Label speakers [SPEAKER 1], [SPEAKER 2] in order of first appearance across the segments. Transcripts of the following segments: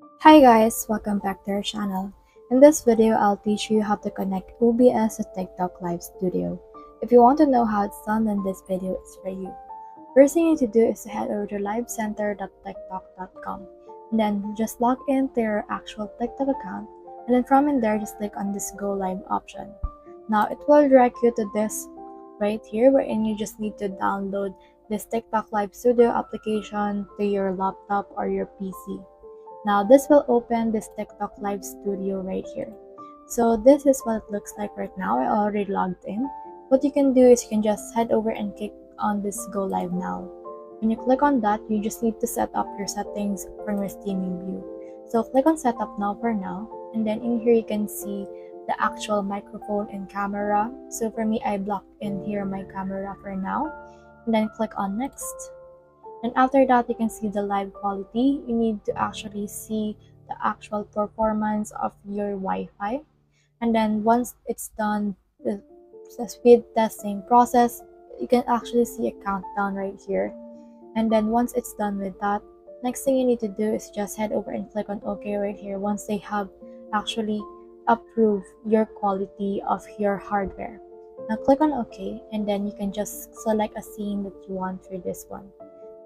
[SPEAKER 1] Hi guys, welcome back to our channel. In this video, I'll teach you how to connect OBS to TikTok Live Studio. If you want to know how it's done, then this video is for you. First thing you need to do is to head over to livecenter.tiktok.com and then just log into your actual TikTok account, and then from in there, just click on this Go Live option. Now it will direct you to this right here wherein you just need to download this TikTok Live Studio application to your laptop or your PC. Now this will open this TikTok Live Studio right here. So this is what it looks like right now. I already logged in. What you can do is you can just head over and click on this Go Live Now. When you click on that, you just need to set up your settings from your streaming view. So click on Setup Now for now, and then in here you can see the actual microphone and camera. So for me, I blocked in here my camera for now, and then click on Next. And after that, you can see the live quality. You need to actually see the actual performance of your Wi-Fi. And then once it's done, the speed testing process, you can actually see a countdown right here. And then once it's done with that, next thing you need to do is just head over and click on OK right here once they have actually approved your quality of your hardware. Now click on OK, and then you can just select a scene that you want for this one.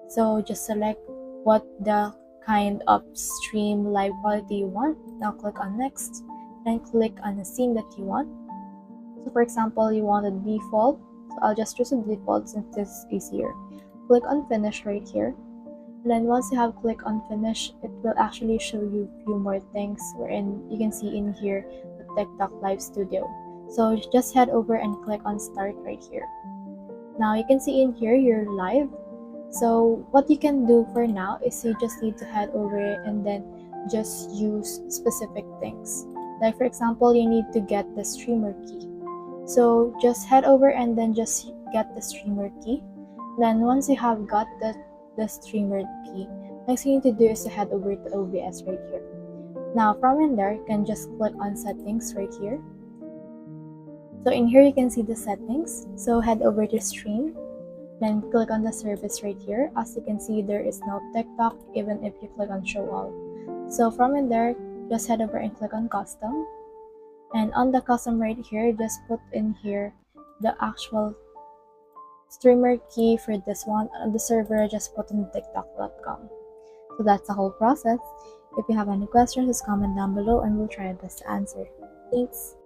[SPEAKER 1] So just select what the kind of stream live quality you want. Now click on Next, then click on the scene that you want. So for example, you want a default. So I'll just choose a default since this is easier. Click on Finish right here. And then once you have click on Finish, it will actually show you a few more things wherein you can see in here the TikTok Live Studio. So just head over and click on Start right here. Now you can see in here you're live. So what you can do for now is you just need to head over and then just use specific things. Like for example, you need to get the streamer key. So just head over and then just get the streamer key. Then once you have got the streamer key, next thing you need to do is to head over to OBS right here. Now from in there, you can just click on settings right here. So in here you can see the settings. So head over to stream. Then click on the service right here. As you can see, there is no TikTok even if you click on show all. So from in there, just head over and click on custom. And on the custom right here, just put in here the actual streamer key for this one. On the server, just put in tiktok.com. So that's the whole process. If you have any questions, just comment down below and we'll try our best to answer. Thanks.